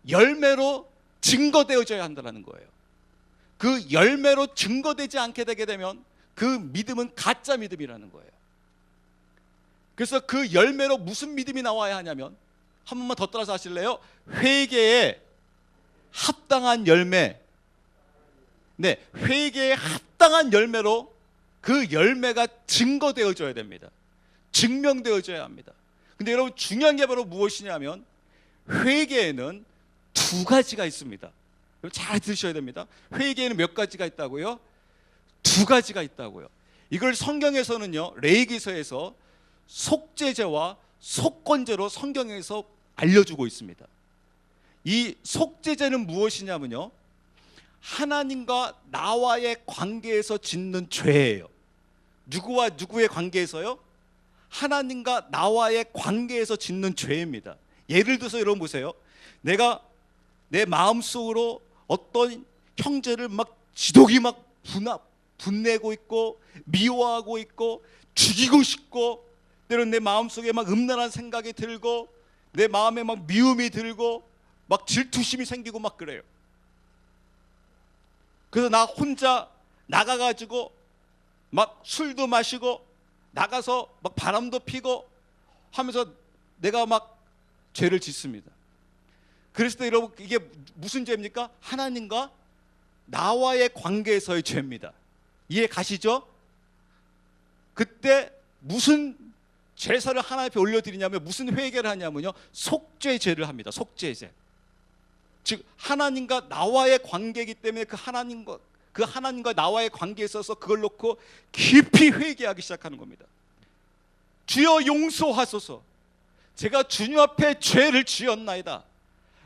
열매로 증거되어져야 한다는 거예요. 그 열매로 증거되지 않게 되게 되면 그 믿음은 가짜 믿음이라는 거예요. 그래서 그 열매로 무슨 믿음이 나와야 하냐면, 한 번만 더 따라서 하실래요? 회개에 합당한 열매. 네, 회개에 합당한 열매로 그 열매가 증거되어져야 됩니다. 증명되어져야 합니다. 근데 여러분 중요한 게 바로 무엇이냐면, 회개에는 두 가지가 있습니다. 잘 들으셔야 됩니다. 회개에는 몇 가지가 있다고요? 두 가지가 있다고요. 이걸 성경에서는요, 레위기서에서 속죄제와 속건제로 성경에서 알려주고 있습니다. 이 속죄제는 무엇이냐면요, 하나님과 나와의 관계에서 짓는 죄예요. 누구와 누구의 관계에서요? 하나님과 나와의 관계에서 짓는 죄입니다. 예를 들어서 여러분 보세요. 내가 내 마음속으로 어떤 형제를 막 지독이 막 분내고 있고 미워하고 있고 죽이고 싶고, 때로는 내 마음속에 막 음란한 생각이 들고 내 마음에 막 미움이 들고 막 질투심이 생기고 막 그래요. 그래서 나 혼자 나가가지고 막 술도 마시고 나가서 막 바람도 피고 하면서 내가 막 죄를 짓습니다. 그랬을 때 여러분 이게 무슨 죄입니까? 하나님과 나와의 관계에서의 죄입니다. 이해 가시죠? 그때 무슨 제사를 하나님 앞에 올려드리냐면, 무슨 회개를 하냐면요, 속죄제를 합니다. 속죄제. 즉 하나님과 나와의 관계이기 때문에 그 하나님과 나와의 관계에 있어서 그걸 놓고 깊이 회개하기 시작하는 겁니다. 주여 용서하소서, 제가 주님 앞에 죄를 지었나이다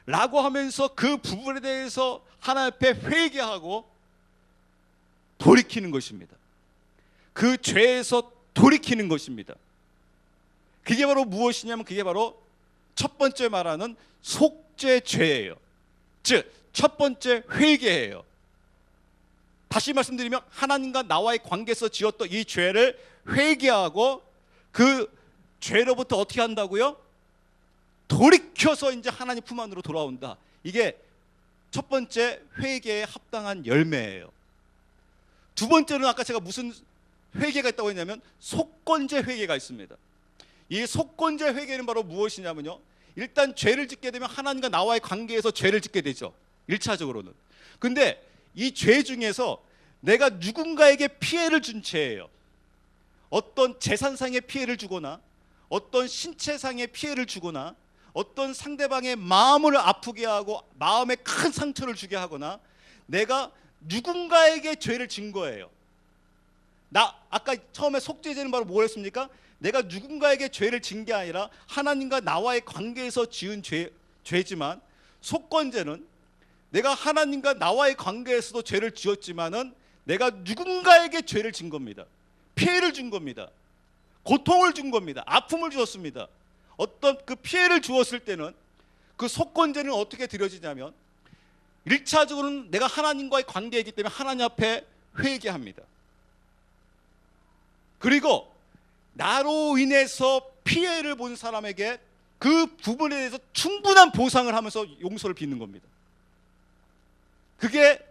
라고 하면서 그 부분에 대해서 하나님 앞에 회개하고 돌이키는 것입니다. 그 죄에서 돌이키는 것입니다. 그게 바로 무엇이냐면 그게 바로 첫 번째 말하는 속죄죄예요. 즉 첫 번째 회개예요. 다시 말씀드리면 하나님과 나와의 관계에서 지었던 이 죄를 회개하고 그 죄로부터 어떻게 한다고요? 돌이켜서 이제 하나님 품 안으로 돌아온다. 이게 첫 번째 회개에 합당한 열매예요. 두 번째는 아까 제가 무슨 회개가 있다고 했냐면 속건제 회개가 있습니다. 이 속건제 회개는 바로 무엇이냐면요, 일단 죄를 짓게 되면 하나님과 나와의 관계에서 죄를 짓게 되죠, 1차적으로는. 근데 이 죄 중에서 내가 누군가에게 피해를 준 죄예요. 어떤 재산상의 피해를 주거나 어떤 신체상의 피해를 주거나 어떤 상대방의 마음을 아프게 하고 마음에 큰 상처를 주게 하거나 내가 누군가에게 죄를 진 거예요. 아까 처음에 속죄죄는 바로 뭐였습니까? 내가 누군가에게 죄를 진 게 아니라 하나님과 나와의 관계에서 지은 죄지만, 속건죄는 내가 하나님과 나와의 관계에서도 죄를 지었지만은 내가 누군가에게 죄를 진 겁니다. 피해를 준 겁니다. 고통을 준 겁니다. 아픔을 주었습니다. 어떤 그 피해를 주었을 때는 그 속건죄는 어떻게 드려지냐면 1차적으로는 내가 하나님과의 관계이기 때문에 하나님 앞에 회개합니다. 그리고 나로 인해서 피해를 본 사람에게 그 부분에 대해서 충분한 보상을 하면서 용서를 빚는 겁니다. 그게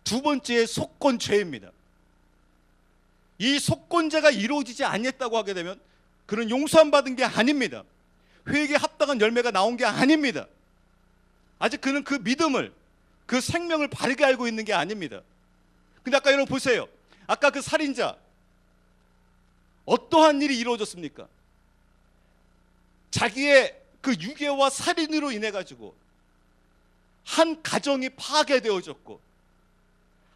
두 번째의 속건죄입니다. 이 속건죄가 이루어지지 않았다고 하게 되면 그는 용서함 받은 게 아닙니다. 회개에 합당한 열매가 나온 게 아닙니다. 아직 그는 그 믿음을, 그 생명을 바르게 알고 있는 게 아닙니다. 근데 아까 여러분 보세요. 아까 그 살인자 어떠한 일이 이루어졌습니까? 자기의 그 유괴와 살인으로 인해 가지고 한 가정이 파괴되어졌고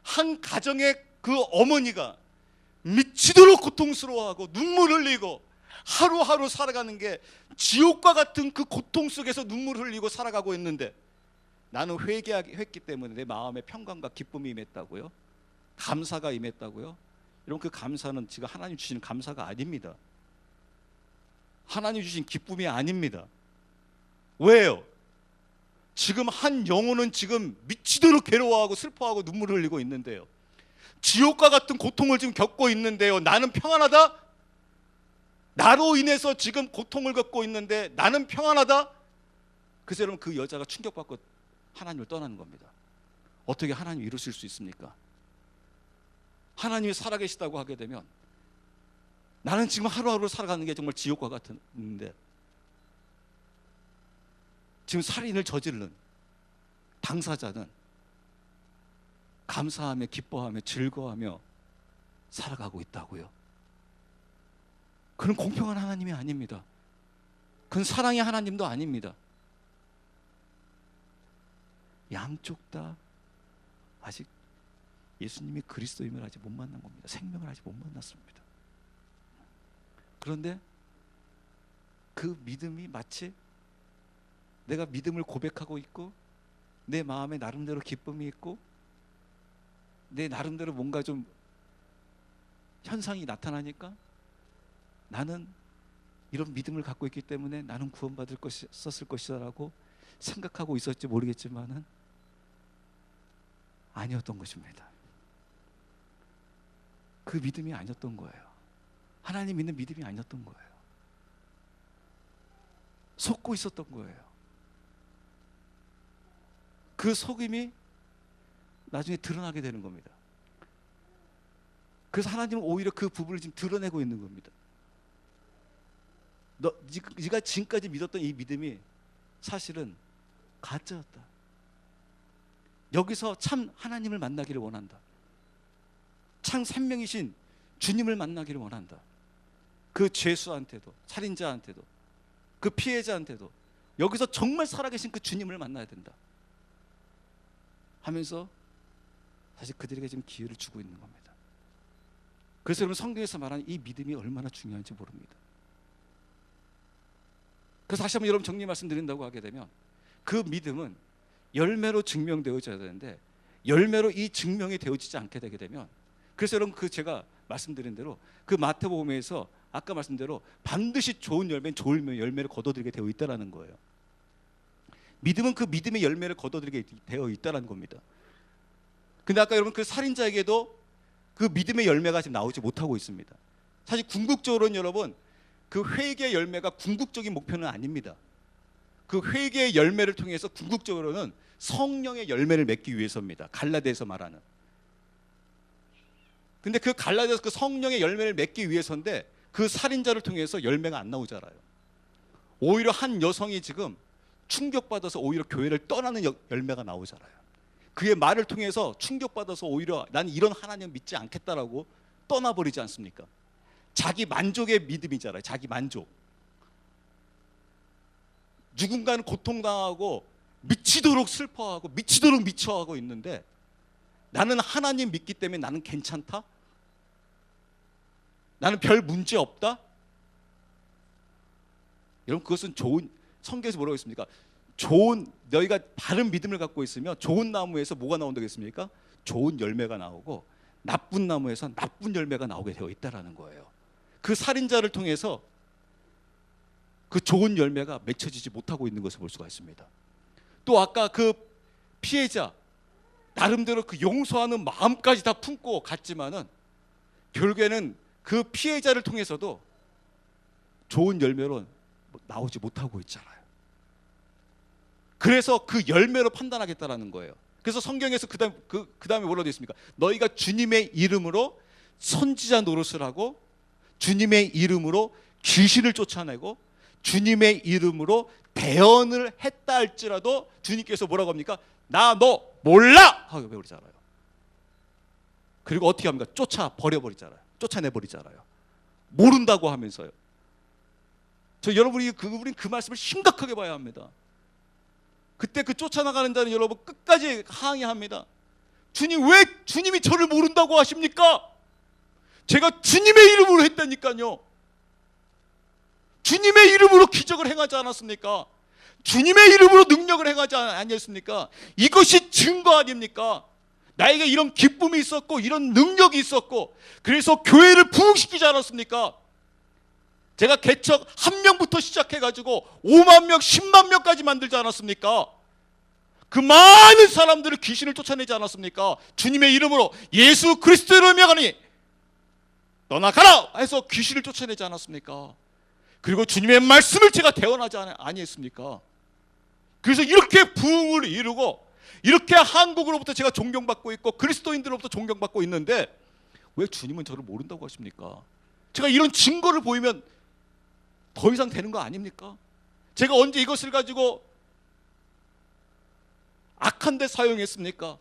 한 가정의 그 어머니가 미치도록 고통스러워하고 눈물 흘리고 하루하루 살아가는 게 지옥과 같은 그 고통 속에서 눈물 흘리고 살아가고 있는데, 나는 회개했기 때문에 내 마음에 평강과 기쁨이 임했다고요? 감사가 임했다고요? 여러분, 그 감사는 지금 하나님 주시는 감사가 아닙니다. 하나님 주신 기쁨이 아닙니다. 왜요? 지금 한 영혼은 지금 미치도록 괴로워하고 슬퍼하고 눈물을 흘리고 있는데요, 지옥과 같은 고통을 지금 겪고 있는데요, 나는 평안하다? 나로 인해서 지금 고통을 겪고 있는데 나는 평안하다? 그래서 여러분, 그 여자가 충격받고 하나님을 떠나는 겁니다. 어떻게 하나님 이루실 수 있습니까? 하나님이 살아계시다고 하게 되면 나는 지금 하루하루 살아가는 게 정말 지옥과 같은데, 지금 살인을 저지른 당사자는 감사하며 기뻐하며 즐거워하며 살아가고 있다고요. 그는 공평한 하나님이 아닙니다. 그는 사랑의 하나님도 아닙니다. 양쪽 다 아직 예수님이 그리스도임을 아직 못 만난 겁니다. 생명을 아직 못 만났습니다. 그런데 그 믿음이 마치 내가 믿음을 고백하고 있고 내 마음에 나름대로 기쁨이 있고 내 나름대로 뭔가 좀 현상이 나타나니까 나는 이런 믿음을 갖고 있기 때문에 나는 구원받을 썼을 것이라고 생각하고 있었지 모르겠지만은 아니었던 것입니다. 그 믿음이 아니었던 거예요. 하나님 믿는 믿음이 아니었던 거예요. 속고 있었던 거예요. 그 속임이 나중에 드러나게 되는 겁니다. 그래서 하나님은 오히려 그 부분을 지금 드러내고 있는 겁니다. 네가 지금까지 믿었던 이 믿음이 사실은 가짜였다. 여기서 참 하나님을 만나기를 원한다. 참 생명이신 주님을 만나기를 원한다. 그 죄수한테도, 살인자한테도, 그 피해자한테도 여기서 정말 살아계신 그 주님을 만나야 된다 하면서 사실 그들에게 지금 기회를 주고 있는 겁니다. 그래서 여러분, 성경에서 말하는 이 믿음이 얼마나 중요한지 모릅니다. 그래서 다시 한번 여러분 정리 말씀드린다고 하게 되면 그 믿음은 열매로 증명되어져야 되는데 열매로 이 증명이 되어지지 않게 되게 되면, 그래서 여러분 그 제가 말씀드린 대로 그 마태복음에서 아까 말씀대로 반드시 좋은 열매는 좋은 열매를 거둬들이게 되어 있다라는 거예요. 믿음은 그 믿음의 열매를 거둬들이게 되어 있다라는 겁니다. 근데 아까 여러분 그 살인자에게도 그 믿음의 열매가 지금 나오지 못하고 있습니다. 사실 궁극적으로는 여러분 그 회개의 열매가 궁극적인 목표는 아닙니다. 그 회개의 열매를 통해서 궁극적으로는 성령의 열매를 맺기 위해서입니다. 갈라디아에서 말하는. 근데 그 갈라디아에서 그 성령의 열매를 맺기 위해서인데 그 살인자를 통해서 열매가 안 나오잖아요. 오히려 한 여성이 지금 충격받아서 오히려 교회를 떠나는 열매가 나오잖아요. 그의 말을 통해서 충격받아서 오히려 난 이런 하나님 믿지 않겠다라고 떠나버리지 않습니까? 자기 만족의 믿음이잖아요. 자기 만족. 누군가는 고통당하고 미치도록 슬퍼하고 미치도록 미쳐하고 있는데 나는 하나님 믿기 때문에 나는 괜찮다? 나는 별 문제 없다? 여러분 그것은 좋은, 성경에서 뭐라고 했습니까? 좋은, 너희가 바른 믿음을 갖고 있으면 좋은 나무에서 뭐가 나온다고 했습니까? 좋은 열매가 나오고 나쁜 나무에서 나쁜 열매가 나오게 되어 있다라는 거예요. 그 살인자를 통해서 그 좋은 열매가 맺혀지지 못하고 있는 것을 볼 수가 있습니다. 또 아까 그 피해자 나름대로 그 용서하는 마음까지 다 품고 갔지만은 결국에는 그 피해자를 통해서도 좋은 열매로 나오지 못하고 있잖아요. 그래서 그 열매로 판단하겠다라는 거예요. 그래서 성경에서 그다음에 뭐라고 되어 있습니까? 너희가 주님의 이름으로 선지자 노릇을 하고 주님의 이름으로 귀신을 쫓아내고 주님의 이름으로 대언을 했다 할지라도 주님께서 뭐라고 합니까? 나 너 몰라! 하고 그러잖아요. 그리고 어떻게 합니까? 쫓아버려버리잖아요. 쫓아내버리잖아요. 모른다고 하면서요. 여러분이 그 말씀을 심각하게 봐야 합니다. 그때 그 쫓아나가는 자는 여러분 끝까지 항의합니다. 주님, 왜 주님이 저를 모른다고 하십니까? 제가 주님의 이름으로 했다니까요. 주님의 이름으로 기적을 행하지 않았습니까? 주님의 이름으로 능력을 행하지 않았습니까? 이것이 증거 아닙니까? 나에게 이런 기쁨이 있었고 이런 능력이 있었고 그래서 교회를 부흥시키지 않았습니까? 제가 개척 1명부터 시작해가지고 5만 명, 10만 명까지 만들지 않았습니까? 그 많은 사람들을 귀신을 쫓아내지 않았습니까? 주님의 이름으로 예수 그리스도의 이름으로 명하니 떠나가라! 해서 귀신을 쫓아내지 않았습니까? 그리고 주님의 말씀을 제가 대언하지 아니했습니까? 그래서 이렇게 부흥을 이루고 이렇게 한국으로부터 제가 존경받고 있고 그리스도인들로부터 존경받고 있는데 왜 주님은 저를 모른다고 하십니까? 제가 이런 증거를 보이면 더 이상 되는 거 아닙니까? 제가 언제 이것을 가지고 악한 데 사용했습니까?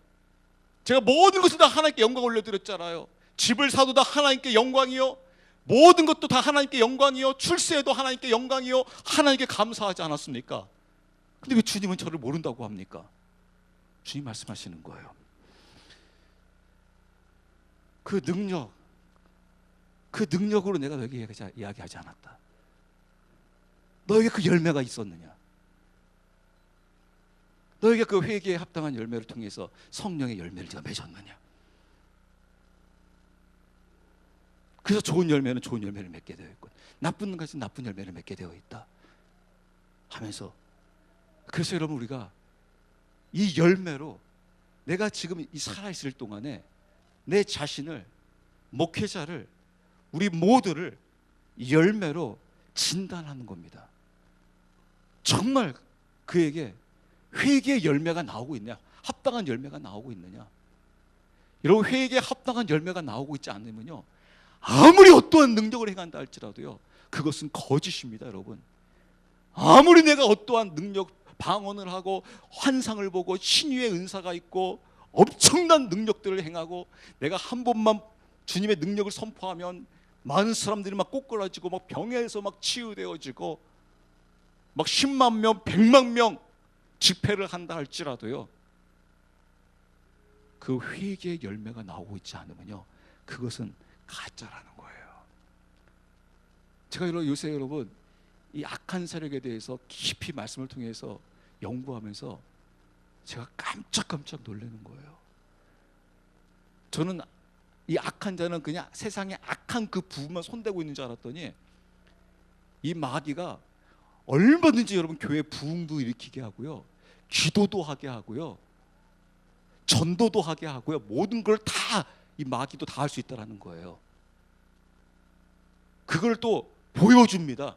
제가 모든 것을 다 하나님께 영광 올려드렸잖아요. 집을 사도 다 하나님께 영광이요, 모든 것도 다 하나님께 영광이요, 출세도 하나님께 영광이요, 하나님께 감사하지 않았습니까? 근데 왜 주님은 저를 모른다고 합니까? 주님 말씀하시는 거예요. 그 능력으로 내가 너에게 이야기하지 않았다. 너에게 그 열매가 있었느냐? 너에게 그 회개에 합당한 열매를 통해서 성령의 열매를 네가 맺었느냐? 그래서 좋은 열매는 좋은 열매를 맺게 되어 있고 나쁜 것은 나쁜 열매를 맺게 되어 있다 하면서, 그래서 여러분 우리가 이 열매로 내가 지금 이 살아있을 동안에 내 자신을, 목회자를, 우리 모두를 열매로 진단하는 겁니다. 정말 그에게 회개의 열매가 나오고 있냐, 합당한 열매가 나오고 있느냐. 여러분 회개에 합당한 열매가 나오고 있지 않으면요, 아무리 어떠한 능력을 행한다 할지라도요 그것은 거짓입니다. 여러분 아무리 내가 어떠한 능력, 방언을 하고 환상을 보고 신유의 은사가 있고 엄청난 능력들을 행하고 내가 한 번만 주님의 능력을 선포하면 많은 사람들이 막 꼬꾸라지고 막 병에서 막 치유되어지고 막 10만 명, 100만 명 집회를 한다 할지라도요 그 회개의 열매가 나오고 있지 않으면요 그것은 가짜라는 거예요. 제가 요새 여러분 이 악한 세력에 대해서 깊이 말씀을 통해서 연구하면서 제가 깜짝깜짝 놀라는 거예요. 저는 이 악한 자는 그냥 세상에 악한 그 부분만 손대고 있는 줄 알았더니 이 마귀가 얼마든지 여러분 교회 부흥도 일으키게 하고요, 기도도 하게 하고요, 전도도 하게 하고요, 모든 걸 다 이 마귀도 다 할 수 있다라는 거예요. 그걸 또 보여줍니다.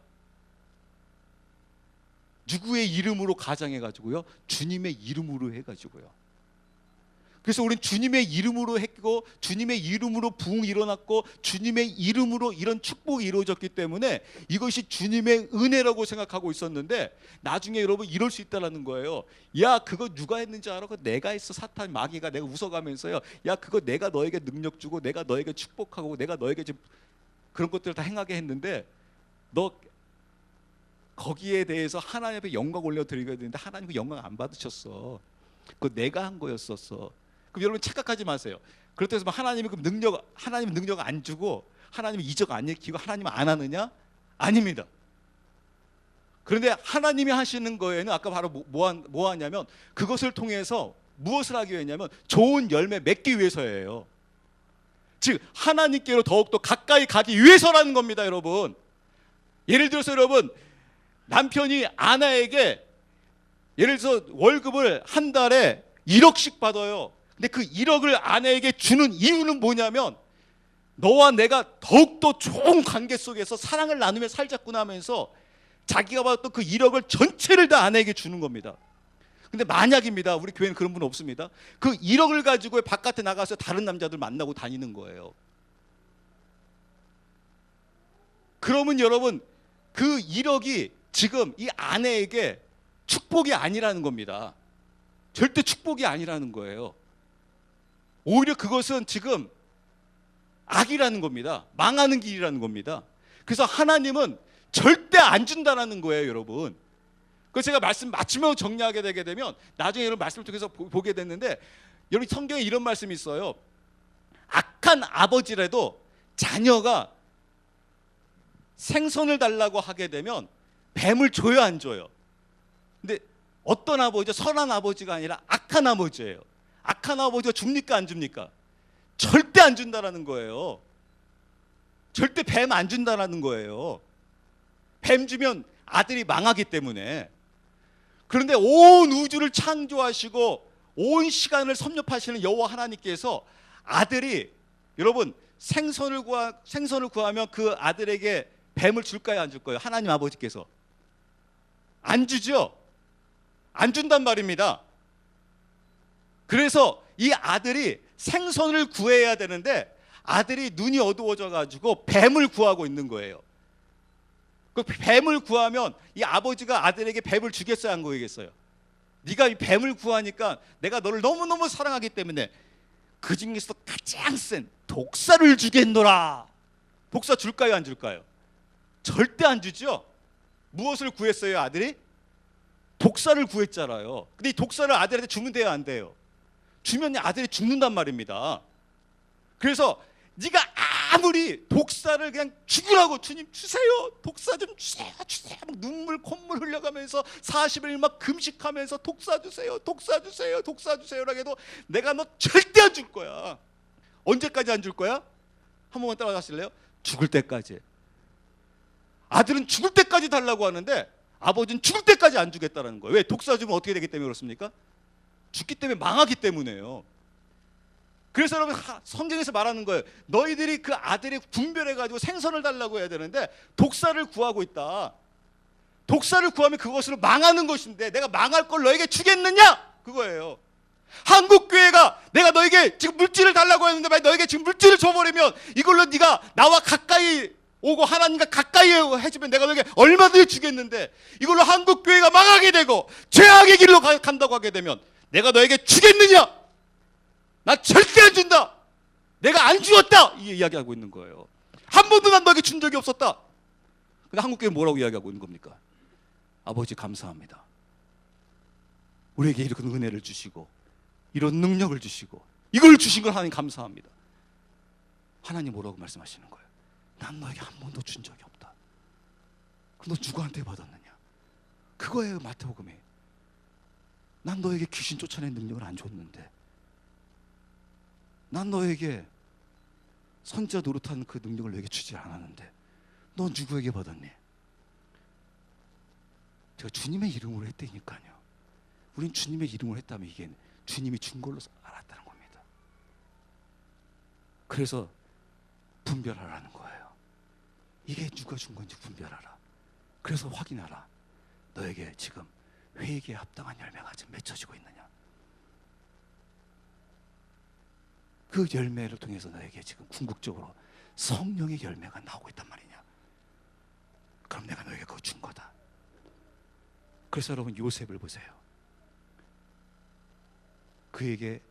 누구의 이름으로 가장해가지고요, 주님의 이름으로 해가지고요. 그래서 우리는 주님의 이름으로 했고, 주님의 이름으로 부흥이 일어났고, 주님의 이름으로 이런 축복이 이루어졌기 때문에 이것이 주님의 은혜라고 생각하고 있었는데, 나중에 여러분 이럴 수 있다라는 거예요. 야, 그거 누가 했는지 알아? 그거 내가 했어. 사탄 마귀가 내가 웃어가면서요, 야, 그거 내가 너에게 능력 주고 내가 너에게 축복하고 내가 너에게 지금 그런 것들을 다 행하게 했는데, 너 거기에 대해서 하나님 앞에 영광 올려드리게 되는데 하나님 그 영광 안 받으셨어. 그거 내가 한 거였었어. 그럼 여러분 착각하지 마세요. 그렇다고 해서 하나님이 능력 안 주고 하나님이 이적 안 일으키고 하나님은 안 하느냐? 아닙니다. 그런데 하나님이 하시는 거에는 아까 바로 뭐 하냐면, 그것을 통해서 무엇을 하기 위해냐면 좋은 열매 맺기 위해서예요. 즉 하나님께로 더욱더 가까이 가기 위해서라는 겁니다, 여러분. 예를 들어서 여러분, 남편이 아내에게 예를 들어서 월급을 한 달에 1억씩 받아요. 근데 그 1억을 아내에게 주는 이유는 뭐냐면, 너와 내가 더욱더 좋은 관계 속에서 사랑을 나누며 살자꾸나 하면서 자기가 받았던 그 1억을 전체를 다 아내에게 주는 겁니다. 근데 만약입니다, 우리 교회는 그런 분 없습니다. 그 1억을 가지고 바깥에 나가서 다른 남자들 만나고 다니는 거예요. 그러면 여러분, 그 1억이 지금 이 아내에게 축복이 아니라는 겁니다. 절대 축복이 아니라는 거예요. 오히려 그것은 지금 악이라는 겁니다. 망하는 길이라는 겁니다. 그래서 하나님은 절대 안 준다라는 거예요, 여러분. 그래서 제가 말씀 마치면 정리하게 되게 되면 나중에 여러분 말씀을 통해서 보게 됐는데, 여러분 성경에 이런 말씀이 있어요. 악한 아버지라도 자녀가 생선을 달라고 하게 되면 뱀을 줘요, 안 줘요? 근데 어떤 아버지죠? 선한 아버지가 아니라 악한 아버지예요. 악한 아버지가 줍니까, 안 줍니까? 절대 안 준다라는 거예요. 절대 뱀 안 준다라는 거예요. 뱀 주면 아들이 망하기 때문에. 그런데 온 우주를 창조하시고 온 시간을 섭렵하시는 여호와 하나님께서 아들이, 여러분 생선을 구하면 그 아들에게 뱀을 줄까요, 안 줄까요? 하나님 아버지께서 안 주죠. 안 준단 말입니다. 그래서 이 아들이 생선을 구해야 되는데 아들이 눈이 어두워져 가지고 뱀을 구하고 있는 거예요. 그 뱀을 구하면 이 아버지가 아들에게 뱀을 주겠어요, 안 구하겠어요? 네가 이 뱀을 구하니까 내가 너를 너무너무 사랑하기 때문에 그 중에서 가장 센 독사를 주겠노라. 독사 줄까요, 안 줄까요? 절대 안 주죠. 무엇을 구했어요, 아들이? 독사를 구했잖아요. 근데 이 독사를 아들한테 주면 돼요, 안 돼요? 주면 아들이 죽는단 말입니다. 그래서 네가 아무리 독사를 그냥 죽으라고, 주님 주세요, 독사 좀 주세요, 막 눈물 콧물 흘려가면서 40일 막 금식하면서 독사 주세요, 독사 주세요, 독사 주세요라고 해도 내가 너 절대 안 줄 거야. 언제까지 안 줄 거야? 한 번만 따라가실래요? 죽을 때까지. 아들은 죽을 때까지 달라고 하는데 아버지는 죽을 때까지 안 주겠다는 거예요. 왜? 독사 주면 어떻게 되기 때문에 그렇습니까? 죽기 때문에, 망하기 때문에요. 그래서 여러분 성경에서 말하는 거예요. 너희들이 그 아들이 분별해가지고 생선을 달라고 해야 되는데 독사를 구하고 있다. 독사를 구하면 그것으로 망하는 것인데 내가 망할 걸 너에게 주겠느냐? 그거예요. 한국교회가 내가 너에게 지금 물질을 달라고 했는데 만약 너에게 지금 물질을 줘버리면 이걸로 네가 나와 가까이 오고 하나님과 가까이 해주면 내가 너에게 얼마든지 주겠는데, 이걸로 한국교회가 망하게 되고 죄악의 길로 간다고 하게 되면 내가 너에게 주겠느냐? 나 절대 안 준다. 내가 안 주었다. 이 이야기하고 있는 거예요. 한 번도 난 너에게 준 적이 없었다. 근데 한국교회 뭐라고 이야기하고 있는 겁니까? 아버지 감사합니다. 우리에게 이런 은혜를 주시고 이런 능력을 주시고 이걸 주신 걸 하나님 감사합니다. 하나님 뭐라고 말씀하시는 거예요? 난 너에게 한 번도 준 적이 없다. 그럼 너 누구한테 받았느냐? 그거예요, 마태복음이. 난 너에게 귀신 쫓아내는 능력을 안 줬는데, 난 너에게 선지자 노릇하는 그 능력을 너에게 주지 않았는데 넌 누구에게 받았니? 제가 주님의 이름으로 했다니까요. 우린 주님의 이름으로 했다면 이게 주님이 준 걸로 알았다는 겁니다. 그래서 분별하라는 거예요. 이게 누가 준 건지 분별하라. 그래서 확인하라. 너에게 지금 회개에 합당한 열매가 지금 맺혀지고 있느냐. 그 열매를 통해서 너에게 지금 궁극적으로 성령의 열매가 나오고 있단 말이냐. 그럼 내가 너에게 그거 준 거다. 그래서 여러분 요셉을 보세요. 그에게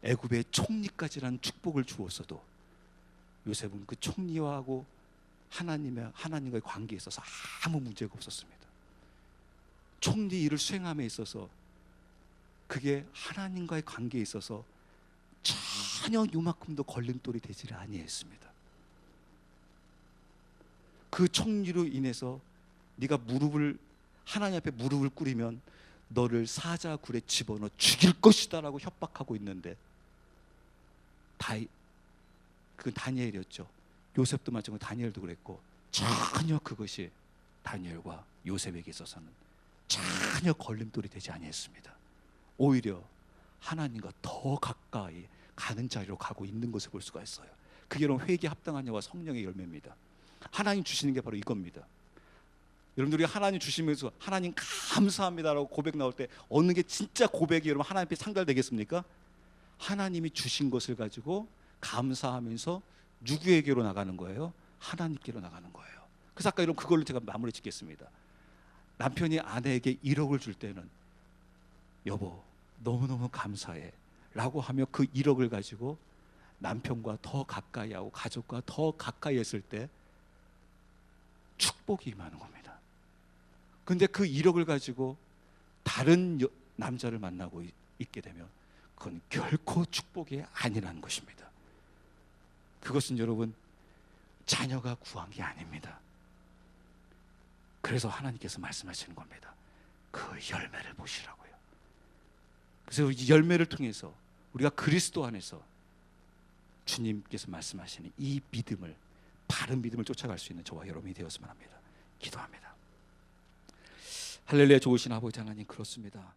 애굽의 총리까지라는 축복을 주었어도 요셉은 그 총리하고 하나님과의 관계에 있어서 아무 문제가 없었습니다. 총리 일을 수행함에 있어서 그게 하나님과의 관계에 있어서 전혀 요만큼도 걸림돌이 되지를 아니했습니다. 그 총리로 인해서 네가 하나님 앞에 무릎을 꿇으면 너를 사자굴에 집어넣어 죽일 것이다라고 협박하고 있는데, 그건 다니엘이었죠. 요셉도 마찬가지고 다니엘도 그랬고, 전혀 그것이 다니엘과 요셉에게 있어서는 전혀 걸림돌이 되지 아니했습니다. 오히려 하나님과 더 가까이 가는 자리로 가고 있는 것을 볼 수가 있어요. 그게 여러분 회개에 합당한 자와 성령의 열매입니다. 하나님 주시는 게 바로 이겁니다. 여러분들이 하나님 주시면서 하나님 감사합니다라고 고백 나올 때 어느 게 진짜 고백이 여러분 하나님 앞에 상달되겠습니까? 하나님이 주신 것을 가지고 감사하면서 누구에게로 나가는 거예요? 하나님께로 나가는 거예요. 그래서 아까 여러분 그걸로 제가 마무리 짓겠습니다. 남편이 아내에게 1억을 줄 때는 여보 너무너무 감사해 라고 하며 그 1억을 가지고 남편과 더 가까이 하고 가족과 더 가까이 했을 때 축복이 임하는 겁니다. 근데 그 1억을 가지고 다른 남자를 만나고 있게 되면 그건 결코 축복이 아니라는 것입니다. 그것은 여러분 자녀가 구한 게 아닙니다. 그래서 하나님께서 말씀하시는 겁니다. 그 열매를 보시라고요. 그래서 이 열매를 통해서 우리가 그리스도 안에서 주님께서 말씀하시는 이 믿음을, 바른 믿음을 쫓아갈 수 있는 저와 여러분이 되었으면 합니다. 기도합니다. 할렐루야. 좋으신 아버지 하나님, 그렇습니다.